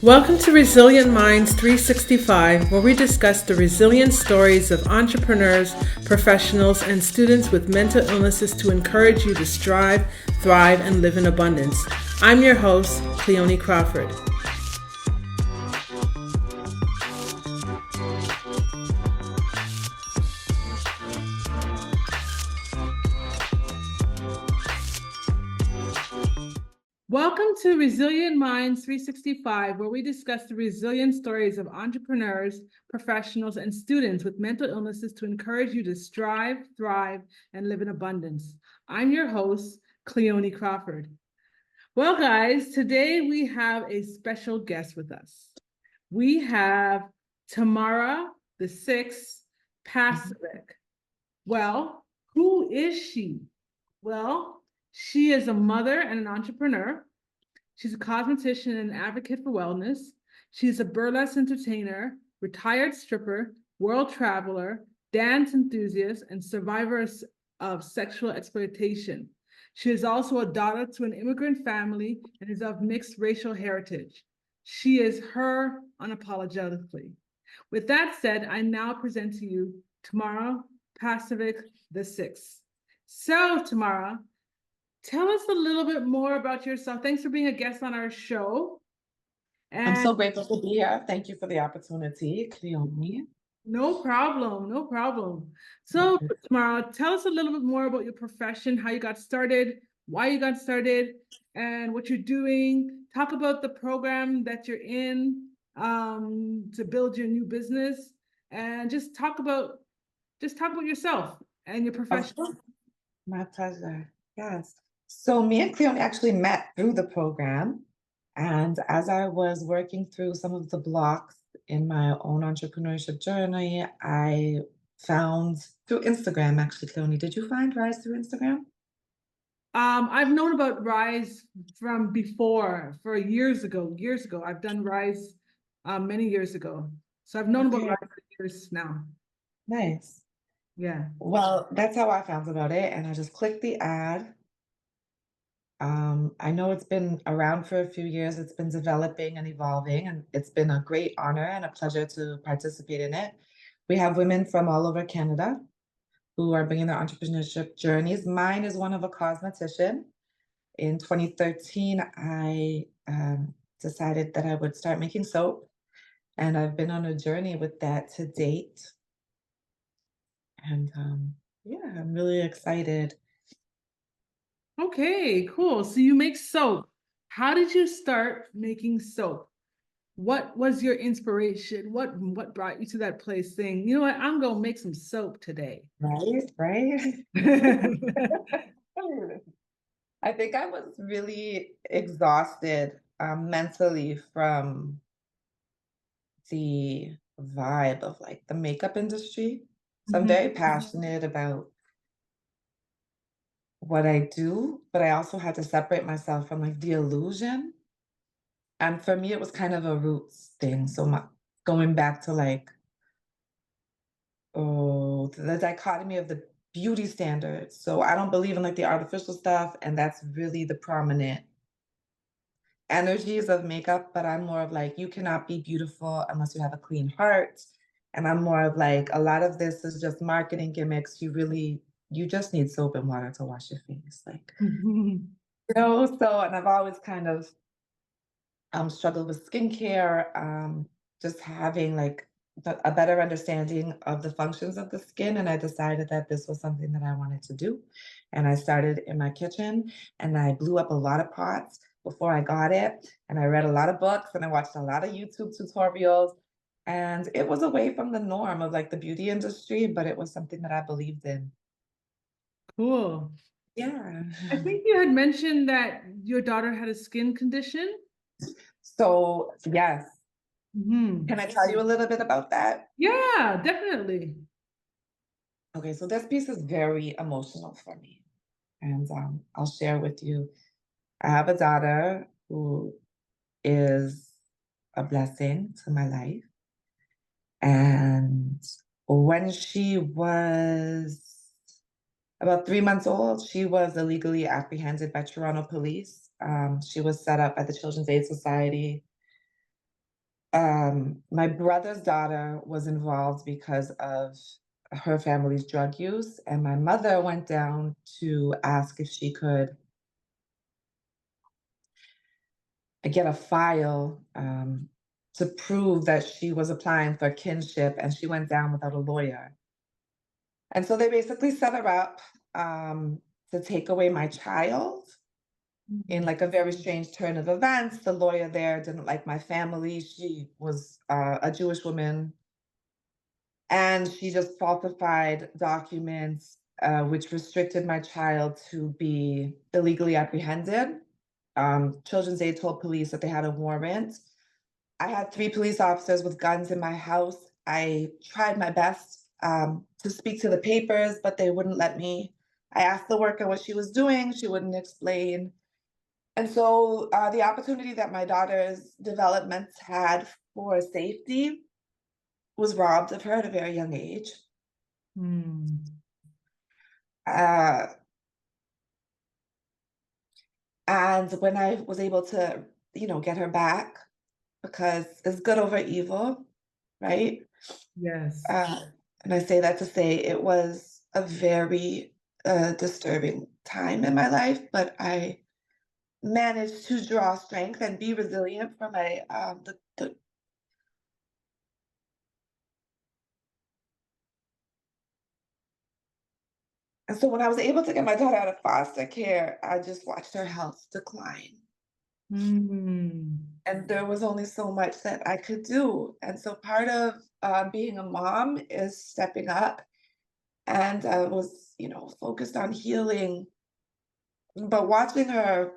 Welcome to Resilient Minds 365, where we discuss the resilient stories of entrepreneurs, professionals, and students with mental illnesses to encourage you to strive, thrive, and live in abundance. I'm your host, Cleone Crawford. Welcome to Resilient Minds 365, where we discuss the resilient stories of entrepreneurs, professionals, and students with mental illnesses to encourage you to strive, thrive, and live in abundance. I'm your host, Cleone Crawford. Well, guys, today we have a special guest with us. We have Tamara, the sixth, Pavicevic. Well, who is she? Well, she is a mother and an entrepreneur. She's a cosmetician and an advocate for wellness. She's a burlesque entertainer, retired stripper, world traveler, dance enthusiast, and survivor of sexual exploitation. She is also a daughter to an immigrant family and is of mixed racial heritage. She is her unapologetically. With that said, I now present to you Tamara Pavicevic the sixth. So, Tamara, tell us a little bit more about yourself. Thanks for being a guest on our show. I'm And so grateful to be here. Thank you for the opportunity, Cleone. no problem, no problem. So, Tamara, tell us a little bit more about your profession, how you got started, why you got started, and what you're doing. Talk about the program that you're in to build your new business, and just talk about yourself and your Of profession. course, my pleasure. Yes. So me and Cleone actually met through the program. And as I was working through some of the blocks in my own entrepreneurship journey, I found through Instagram, actually, Cleone. Did you find Rise through Instagram? I've known about Rise from before, for years ago. Years ago, I've done Rise many years ago. So I've known about Okay, Rise for years now. nice. Yeah. Well, that's how I found about it. And I just clicked the ad. I know it's been around for a few years. It's been developing and evolving, and it's been a great honor and a pleasure to participate in it. We have women from all over Canada who are bringing their entrepreneurship journeys. Mine is one of a cosmetician. In 2013, I decided that I would start making soap, and I've been on a journey with that to date. And yeah, I'm really excited. Okay, cool. So you make soap. How did you start making soap? What was your inspiration? What brought you to that place saying, you know what, I'm gonna make some soap today? Right, right. I think I was really exhausted mentally from the vibe of like the makeup industry. So I'm very passionate about what I do, but I also had to separate myself from like the illusion. And for me, it was kind of a roots thing. So going back to like, oh, the dichotomy of the beauty standards. So I don't believe in like the artificial stuff, and that's really the prominent energies of makeup, but I'm more of like, you cannot be beautiful unless you have a clean heart. And I'm more of like, a lot of this is just marketing gimmicks. You just need soap and water to wash your face. Like, so, and I've always kind of struggled with skincare, just having like a better understanding of the functions of the skin. And I decided that this was something that I wanted to do. And I started in my kitchen and I blew up a lot of pots before I got it. And I read a lot of books and I watched a lot of YouTube tutorials. And it was away from the norm of like the beauty industry, but it was something that I believed in. Cool. Yeah. I think you had mentioned that your daughter had a skin condition. So, yes. Hmm. Can I tell you a little bit about that? Yeah, definitely. Okay, so this piece is very emotional for me. And I'll share with you. I have a daughter who is a blessing to my life. And when she was about 3 months old, she was illegally apprehended by Toronto police. She was set up by the Children's Aid Society My brother's daughter was involved because of her family's drug use, and my mother went down to ask if she could get a file to prove that she was applying for kinship, and she went down without a lawyer. And so they basically set her up to take away my child in Mhm. like a very strange turn of events. The lawyer there didn't like my family. She was a Jewish woman, and she just falsified documents, which restricted my child to be illegally apprehended. Children's Aid told police that they had a warrant. I had 3 police officers with guns in my house. I tried my best to speak to the papers, but they wouldn't let me. I asked the worker what she was doing. She wouldn't explain. And so the opportunity that my daughter's development had for safety was robbed of her at a very young age. Mm. Uh, and when I was able to, get her back, because it's good over evil, right? Yes. Uh, and I say that to say it was a very disturbing time in my life, but I managed to draw strength and be resilient for my and so when I was able to get my daughter out of foster care, I just watched her health decline. Mm. And there was only so much that I could do. And so part of being a mom is stepping up, and I was, focused on healing, but watching her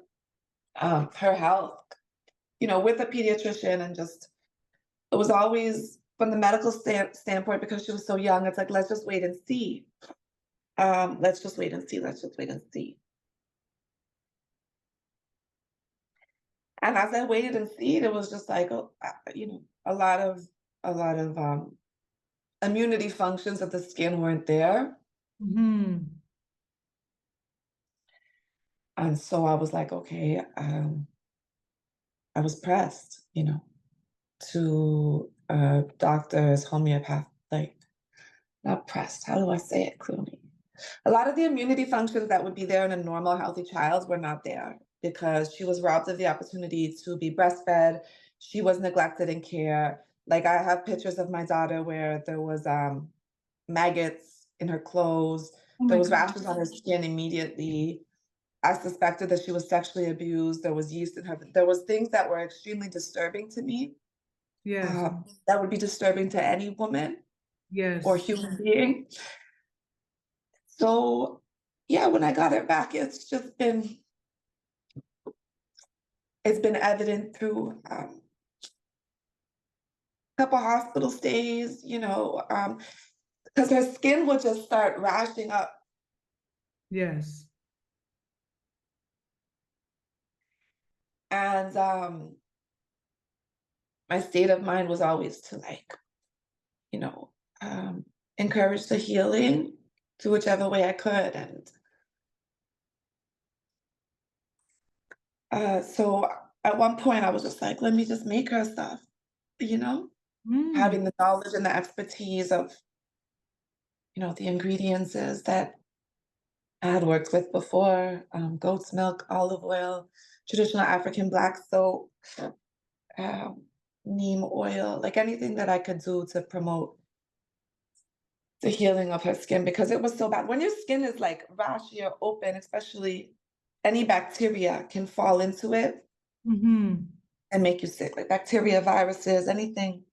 health, with a pediatrician, and just it was always from the medical standpoint, because she was so young. It's like, let's just wait and see. Let's just wait and see. Let's just wait and see. And as I waited and see, it was just like, a lot of immunity functions of the skin weren't there. Mhm. And so I was like, okay, I was pressed, to doctors, homeopath, like, not pressed. How do I say it clearly? A lot of the immunity functions that would be there in a normal, healthy child were not there because she was robbed of the opportunity to be breastfed. She was neglected in care. Like, I have pictures of my daughter where there was maggots in her clothes. Oh There my was God. rashes on her skin immediately. I suspected that she was sexually abused. There was yeast in her. There was things that were extremely disturbing to me. Yes. That would be disturbing to any woman or Yes. human being. So, yeah, when I got her back, it's been evident through a couple hospital stays, because her skin would just start rashing up. Yes. And my state of mind was always to, like, you know, um, encourage the healing to whichever way I could. And so at one point I was just like, let me just make her stuff, you know, Mm. having the knowledge and the expertise of, the ingredients is that I had worked with before, goat's milk, olive oil, traditional African black soap, um, neem oil, like anything that I could do to promote the healing of her skin, because it was so bad. When your skin is like rashy or open, especially, any bacteria can fall into it Mhm. and make you sick, like bacteria, viruses, anything.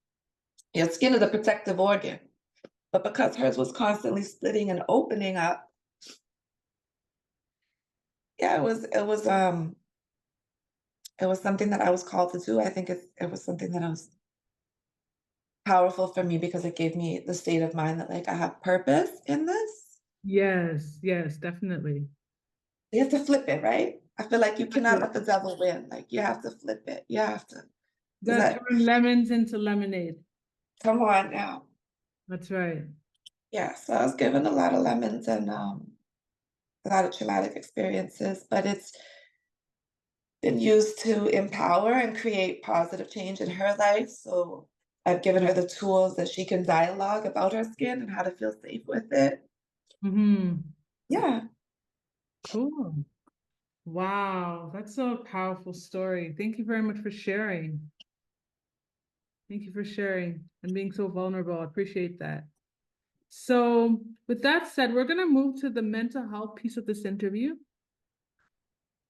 Your skin is a protective organ, but because hers was constantly splitting and opening up, yeah, it was something that I was called to do. I think it was something that was powerful for me because it gave me the state of mind that, like, I have purpose in this. Yes. Yes. Definitely. You have to flip it, right? I feel like you cannot let the devil win. Like, you have to flip it. You have to. Is Gotta that, turn lemons into lemonade. come on now? That's right. Yeah. So I was given a lot of lemons and a lot of traumatic experiences, but been used to empower and create positive change in her life. So I've given her the tools that she can dialogue about her skin and how to feel safe with it. Mm-hmm. Yeah. Cool. Wow, that's a powerful story. Thank you very much for sharing. Thank you for sharing and being so vulnerable. I appreciate that. So, with that said, we're going to move to the mental health piece of this interview,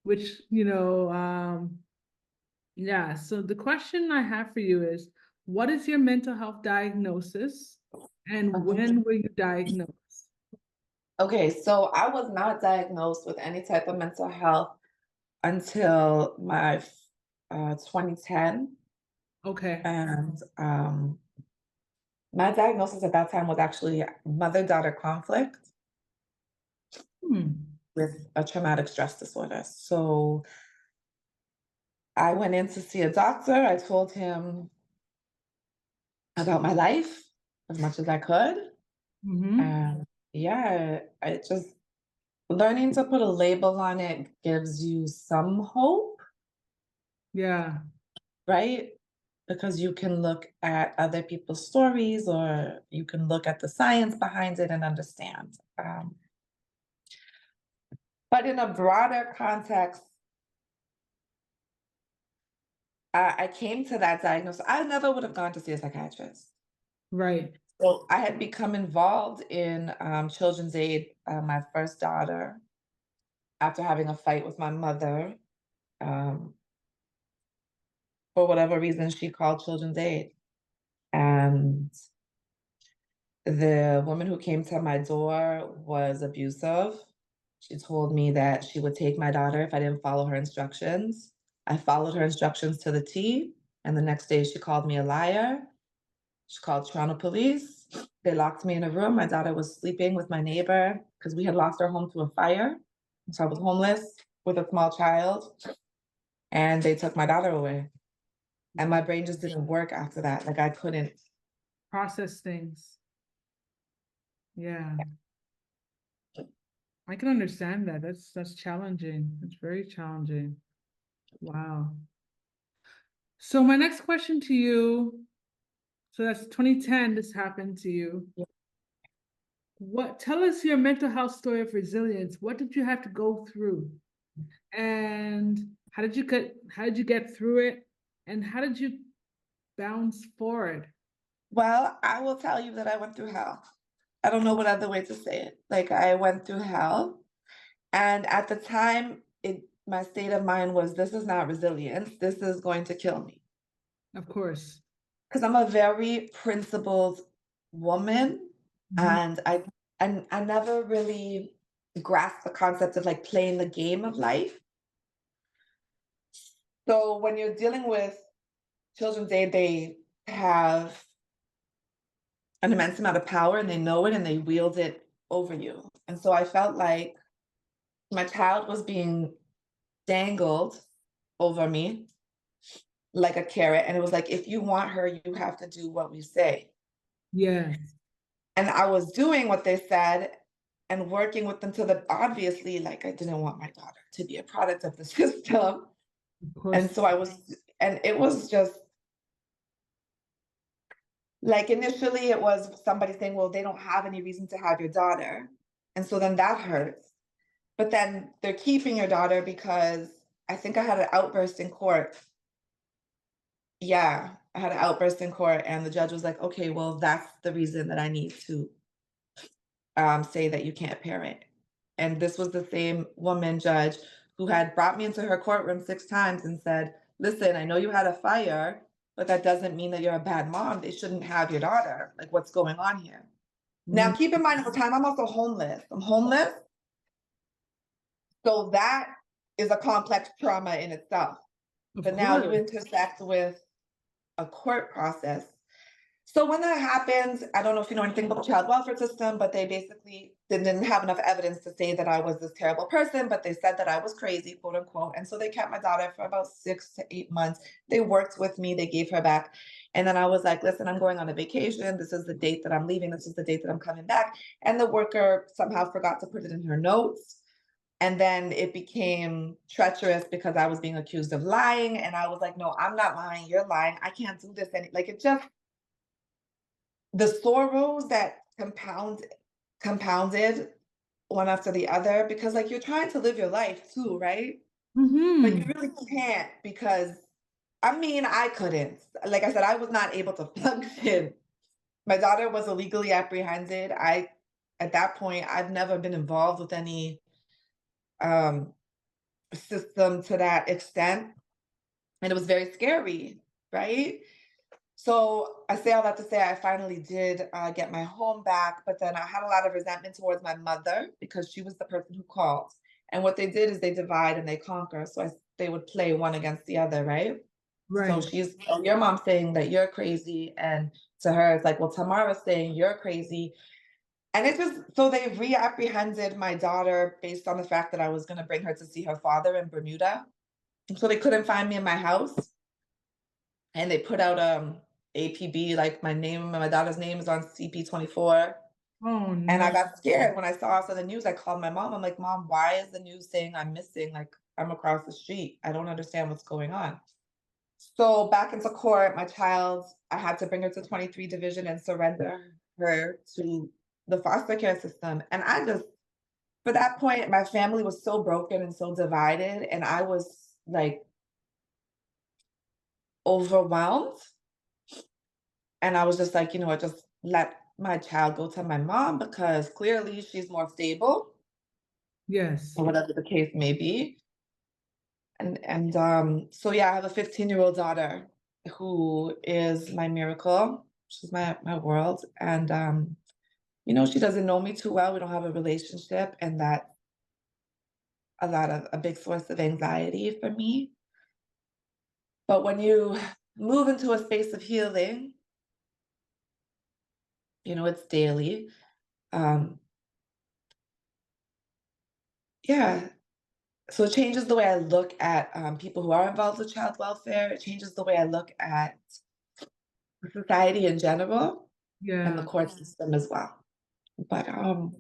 which, yeah. So, the question I have for you is, what is your mental health diagnosis and when were you diagnosed? Okay, so I was not diagnosed with any type of mental health until my 2010. Okay. And my diagnosis at that time was actually mother-daughter conflict Hmm. with a traumatic stress disorder. So I went in to see a doctor. I told him about my life as much as I could. Mm-hmm. And yeah, I just learning to put a label on it gives you some hope, Yeah. right? Because you can look at other people's stories or you can look at the science behind it and understand. But in a broader context, I came to that diagnosis. I never would have gone to see a psychiatrist. Right. So I had become involved in children's aid, my first daughter, after having a fight with my mother. Um, for whatever reason, she called children's aid. And the woman who came to my door was abusive. She told me that she would take my daughter if I didn't follow her instructions. I followed her instructions to the T. And the next day, she called me a liar. She called Toronto police. They locked me in a room. My daughter was sleeping with my neighbor because we had lost our home to a fire. So I was homeless with a small child. And they took my daughter away. And my brain just didn't work after that. Like I couldn't. Process things. Yeah. I can understand that. That's challenging. It's very challenging. Wow. So my next question to you, so that's 2010 this happened to you. Tell us your mental health story of resilience. What did you have to go through? And how did you get through it? And how did you bounce forward? Well, I will tell you that I went through hell. I don't know what other way to say it. Like I went through hell. And at the time, my state of mind was this is not resilience. This is going to kill me. Of course. Because I'm a very principled woman Mhm. and I never really grasped the concept of like playing the game of life. So when you're dealing with children's aid, they have an immense amount of power and they know it and they wield it over you. And so I felt like my child was being dangled over me like a carrot. And it was like, if you want her, you have to do what we say. Yeah, And I was doing what they said and working with them to the obviously, like I didn't want my daughter to be a product of the system. of And course. so and it was just like initially it was somebody saying, well, they don't have any reason to have your daughter. And so then that hurts. But then they're keeping your daughter because I think I had an outburst in court. Yeah, I had an outburst in court, and the judge was like, okay, well, that's the reason that I need to say that you can't parent. And this was the same woman judge who had brought me into her courtroom 6 times and said, listen, I know you had a fire, but that doesn't mean that you're a bad mom. They shouldn't have your daughter. Like, what's going on here? Now, Mm, keep in mind at the time, I'm also homeless. I'm homeless. So that is a complex trauma in itself. of But now you course. intersect with a court process. So when that happens, I don't know if you know anything about the child welfare system, but they basically didn't have enough evidence to say that I was this terrible person, but they said that I was crazy, quote unquote. And so they kept my daughter for about 6 to 8 months. They worked with me, they gave her back. And then I was like, listen, I'm going on a vacation. This is the date that I'm leaving. This is the date that I'm coming back. And the worker somehow forgot to put it in her notes. And then it became treacherous because I was being accused of lying. And I was like, no, I'm not lying. You're lying. I can't do this. And like, it just, the sorrows that compounded one after the other, because like you're trying to live your life too, right? But you Mm-hmm. really can't because I mean, I couldn't. Like I said, I was not able to function. My daughter was illegally apprehended. At that point, I've never been involved with any um, system to that extent. And it was very scary, right? So I say all that to say I finally did get my home back, but then I had a lot of resentment towards my mother because she was the person who called. And what they did is they divide and they conquer. So they would play one against the other, right? So Right. your mom's saying that you're crazy, and to her it's like, well, Tamara's saying you're crazy, and it just so they reapprehended my daughter based on the fact that I was going to bring her to see her father in Bermuda, and so they couldn't find me in my house, and they put out APB, like my daughter's name is on CP 24. Oh And I no. got scared when I saw us on the news. I called my mom. I'm like, Mom, why is the news saying I'm missing? Like, I'm across the street. I don't understand what's going on. So back into court, I had to bring her to 23 division and surrender her to the foster care system. And for that point, my family was so broken and so divided. And I was like overwhelmed. And I was just like, you know what, just let my child go to my mom because clearly she's more stable Yes. or whatever the case may be. So yeah, I have a 15-year-old daughter who is my miracle. She's my world. And she doesn't know me too well. We don't have a relationship, and that's a big source of anxiety for me. But when you move into a space of healing, it's daily. Um, yeah. So it changes the way I look at people who are involved with child welfare. It changes the way I look at society in general and the Yeah. court system as well. But and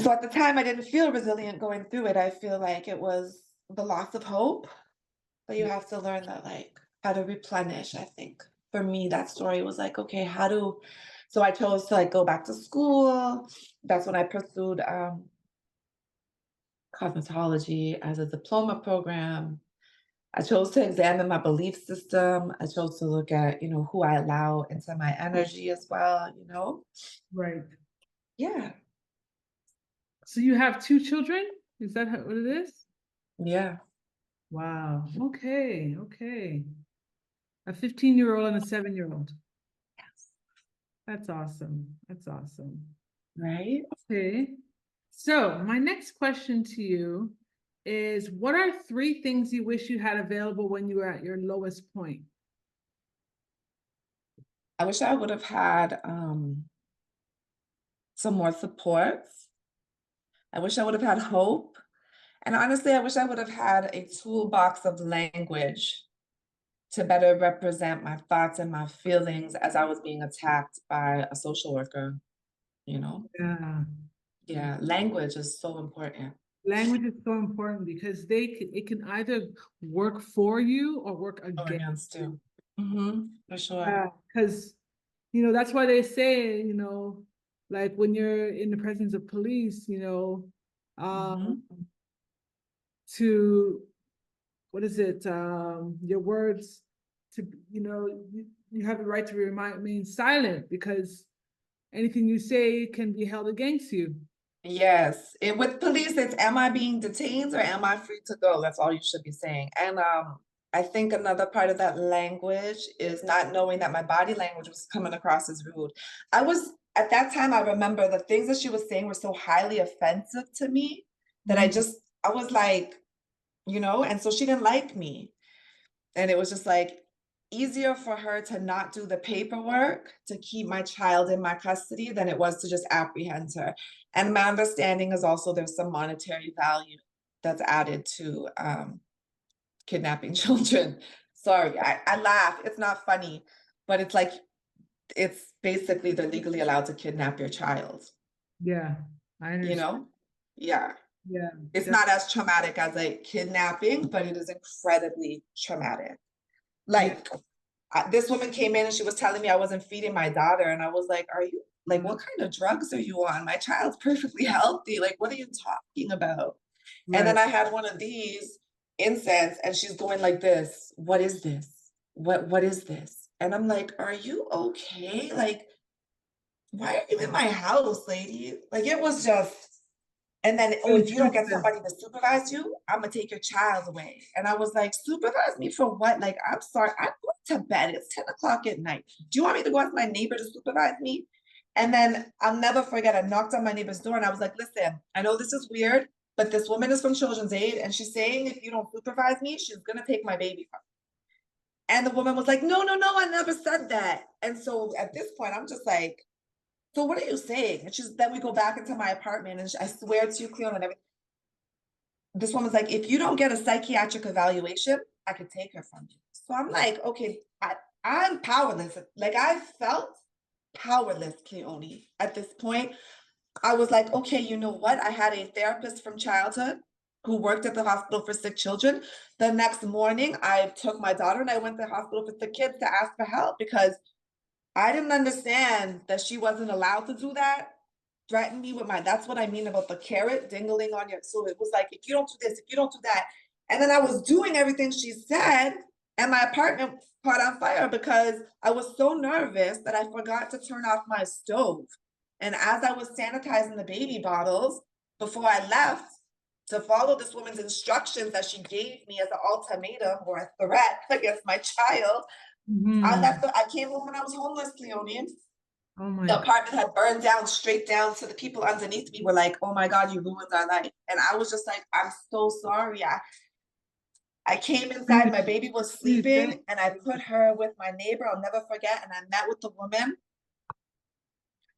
so at the time I didn't feel resilient going through it. I feel like it was the loss of hope, but you have to learn that like how to replenish, I think. For me, that story was like, okay, so I chose to like go back to school. That's when I pursued cosmetology as a diploma program. I chose to examine my belief system. I chose to look at, who I allow into my energy as well. Right. Yeah. So you have two children? Is that what it is? Yeah. Wow. Okay. Okay. A 15-year-old and a 7-year-old. That's awesome. That's awesome. Right. Okay. So my next question to you is, what are three things you wish you had available when you were at your lowest point? I wish I would have had some more supports. I wish I would have had hope. And honestly, I wish I would have had a toolbox of language to better represent my thoughts and my feelings as I was being attacked by a social worker, you know? Yeah. Yeah, language is so important. Language is so important because it can either work for you or work Or against against you. too. For sure. Yeah, because that's why they say, like when you're in the presence of police, Hmm. to what is it? Your words to you have the right to remain silent because anything you say can be held against you. Yes. With police, it's am I being detained or am I free to go? That's all you should be saying. And I think another part of that language is not knowing that my body language was coming across as rude. At that time, I remember the things that she was saying were so highly offensive to me that Mhm. I was like, and so she didn't like me. And it was just like easier for her to not do the paperwork to keep my child in my custody than it was to just apprehend her. And my understanding is also there's some monetary value that's added to kidnapping children. Sorry, I laugh. It's not funny, but it's like it's basically they're legally allowed to kidnap your child, Yeah, I you understand. know? Yeah. Yeah. It's not as traumatic as like kidnapping, but it is incredibly traumatic. Yeah. Like this woman came in and she was telling me I wasn't feeding my daughter, and I was like, "Are you like what kind of drugs are you on? My child's perfectly healthy. Like, what are you talking about?" And Right. then I had one of these incense, and she's going like this. What is this? What is this? And I'm like, "Are you okay? Like, why are you in my house, lady?" Like it was just. And then, oh, if you don't get Intrusive. somebody to supervise you, I'm gonna take your child away. And I was like, supervise me for what? Like, I'm sorry, I'm going to bed. It's 10 o'clock at night. Do you want me to go ask my neighbor to supervise me? And then I'll never forget, I knocked on my neighbor's door and I was like, listen, I know this is weird, but this woman is from Children's Aid and she's saying if you don't supervise me, she's gonna take my baby from me. And the woman was like, no, no, no, I never said that. And so at this point, I'm just like, so what are you saying? And she's then we go back into my apartment and I swear to you, Cleon, and everything. This woman's like, if you don't get a psychiatric evaluation, I could take her from you. So I'm like, okay, I'm powerless. Like I felt powerless, Cleone. At this point, I was like, okay, you know what? I had a therapist from childhood who worked at the hospital for sick children. The next morning, I took my daughter and I went to the hospital for sick kids to ask for help because I didn't understand that she wasn't allowed to do that. Threaten me with my, that's what I mean about the carrot dingling on your, so it was like, if you don't do this, if you don't do that. And then I was doing everything she said, and my apartment caught on fire because I was so nervous that I forgot to turn off my stove. And as I was sanitizing the baby bottles before I left to follow this woman's instructions that she gave me as an ultimatum or a threat against my child, Mhm. I came home when I was homeless, Cleone. Oh my The God. apartment had burned down straight down to the people underneath me were like, oh my God, you ruined our life. And I was just like, I'm so sorry. I came inside, Please, my baby was please, thank sleeping, and I you. put her with my neighbor. I'll never forget. And I met with the woman.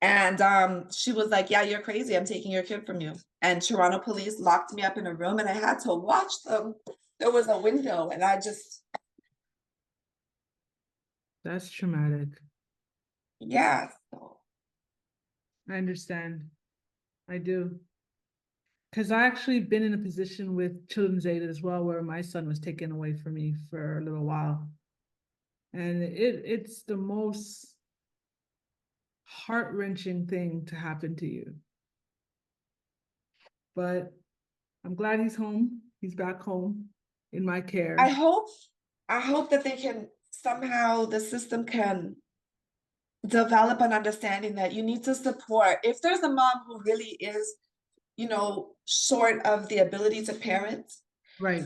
And she was like, yeah, you're crazy. I'm taking your kid from you. And Toronto police locked me up in a room and I had to watch them. There was a window and I just, That's traumatic. yeah. I understand. I do. Because I actually been in a position with Children's Aid as well, where my son was taken away from me for a little while. And it's the most heart-wrenching thing to happen to you. But I'm glad he's home. He's back home in my I care. hope, I hope that they can somehow, the system can develop an understanding that you need to support. If there's a mom who really is, short of the ability to parent, Right.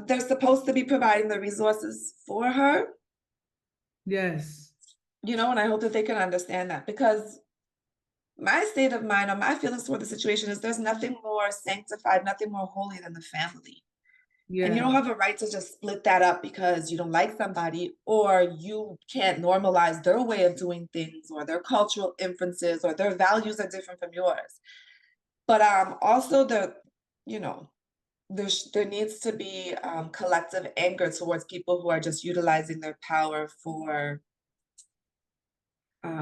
they're supposed to be providing the resources for her, Yes. and I hope that they can understand that because my state of mind or my feelings toward the situation is there's nothing more sanctified, nothing more holy than the family. And you Yeah. don't have a right to just split that up because you don't like somebody or you can't normalize their way of doing things or their cultural inferences or their values are different from yours. But also you know, there needs to be collective anger towards people who are just utilizing their power for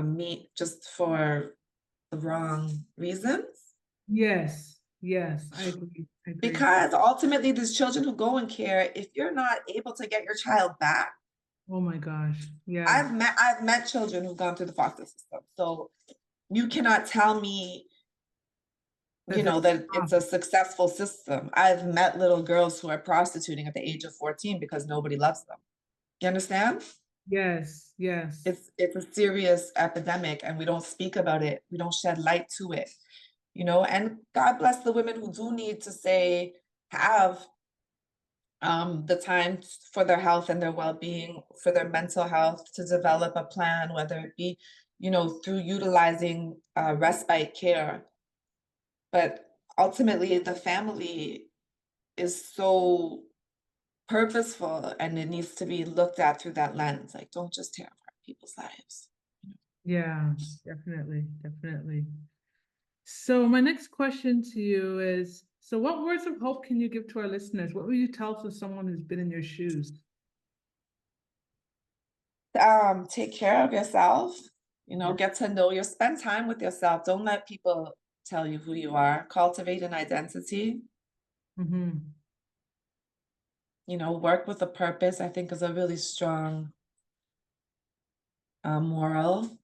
me just for the wrong reasons. Yes. Yes. I agree. I agree. Because ultimately, these children who go in care, if you're not able to get your child back, Oh my gosh. Yeah. I've met children who've gone through the foster system. So you cannot tell me, That that's that it's tough. a successful system. I've met little girls who are prostituting at the age of 14 because nobody loves them. You understand? Yes. Yes. It's a serious epidemic and we don't speak about it. We don't shed light to it, and God bless the women who do need to say, have the time for their health and their well-being, for their mental health, to develop a plan, whether it be, through utilizing respite care. But ultimately, the family is so purposeful and it needs to be looked at through that lens. Like, don't just tear apart people's lives. Yeah. Definitely. Definitely. So my next question to you is, so what words of hope can you give to our listeners? What would you tell to someone who's been in your shoes? Take care of yourself, get to know spend time with yourself. Don't let people tell you who you are. Cultivate an identity. Mhm. Work with a purpose, I think, is a really strong moral.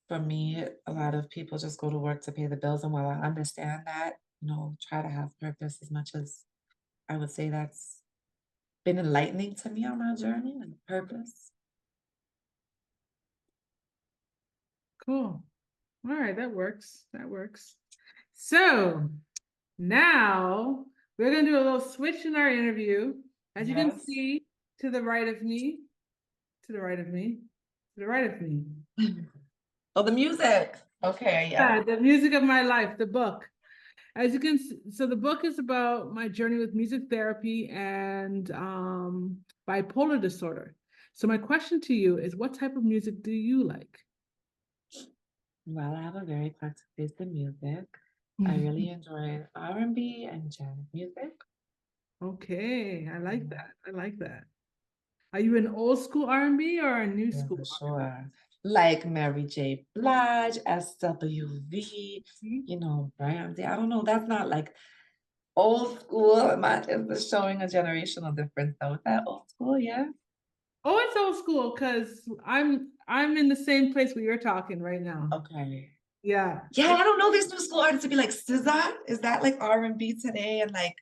For me, a lot of people just go to work to pay the bills, and while I understand that, try to have purpose as much as I would say that's been enlightening to me on my journey and purpose. Cool. All right, that works. That works. So now we're going to do a little switch in our interview. As you can Yes. see, to the right of me, to the right of me, to the right of me. Oh, the music. Okay, yeah. Yeah, the music of my life, the book. As you can see, so the book is about my journey with music therapy and bipolar disorder. So my question to you is, what type of music do you like? Well, I have a very eclectic taste in music. I really enjoy R&B and jazz music. Okay, I like Yeah, that. I like that. Are you an old school R&B or a new yeah, school for R&B? sure. Like Mary J. Blige, SWV, Brandy. I don't know. That's not like old school. It's showing a generational difference though. Is that old school? Yeah. Oh, it's old school because I'm in the same place where you're talking right now. Okay. Yeah, Yeah, I don't know these new school artists to be like SZA. Is that like R&B today? And like,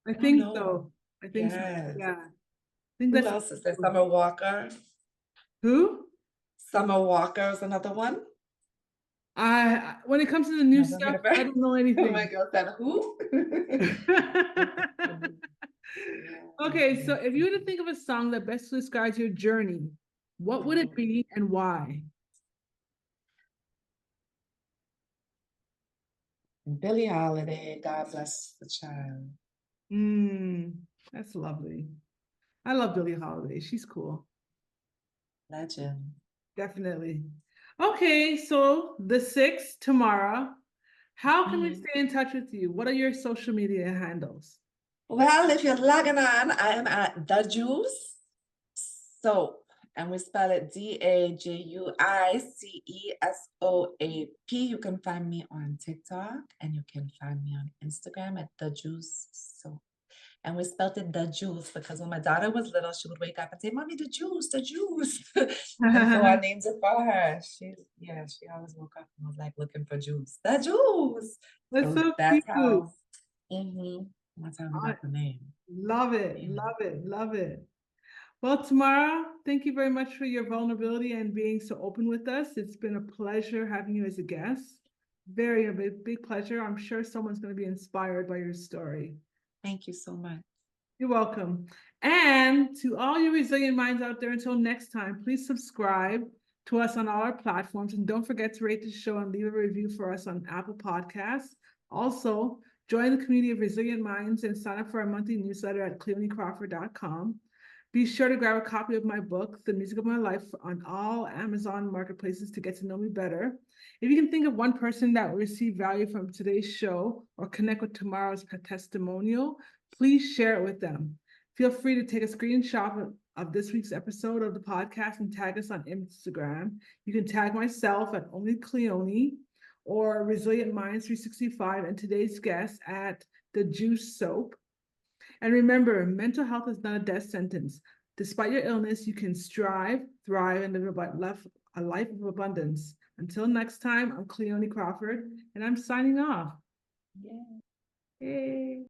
I I don't think know. so. I think so. Yes. Yeah, I think Who that's else is there? Summer Walker. who. Summer Walker is another one. I when it comes to the new Never heard stuff, of I her. don't know Oh my anything. God, that who? Okay, so if you were to think of a song that best describes your journey, what would it be and why? Billie Holiday, God bless the child. That's lovely. I love Billie Holiday. She's cool. Legend. Definitely. Okay, so the sixth, Tamara. How can we Mhm. stay in touch with you? What are your social media handles? Well, if you're logging on, I am at The Juice Soap, and we spell it DAJUICESOAP. You can find me on TikTok, and you can find me on Instagram at The Juice Soap. And we spelled it the juice because when my daughter was little, she would wake up and say, Mommy, the juice, the juice. And so I named it for her. She always woke up and was like looking for juice. The juice. That's So so that's cute. how, that's how we I got the name. love it, Yeah. love it, love it. Well, Tamara, thank you very much for your vulnerability and being so open with us. It's been a pleasure having you as a guest. Very a big pleasure. I'm sure someone's going to be inspired by your story. Thank you so much. You're welcome. And to all you resilient minds out there, until next time, please subscribe to us on all our platforms. And don't forget to rate the show and leave a review for us on Apple Podcasts. Also, join the community of resilient minds and sign up for our monthly newsletter at cleonycrawford.com. Be sure to grab a copy of my book, The Music of My Life, on all Amazon marketplaces to get to know me better. If you can think of one person that will receive value from today's show or connect with tomorrow's testimonial, please share it with them. Feel free to take a screenshot of this week's episode of the podcast and tag us on Instagram. You can tag myself at Only Cleone or Resilient Minds 365 and today's guest at The Juice Soap. And remember, mental health is not a death sentence. Despite your illness, you can strive, thrive, and live a life of abundance. Until next time, I'm Cleone Crawford, and I'm signing off. Yeah. Yay.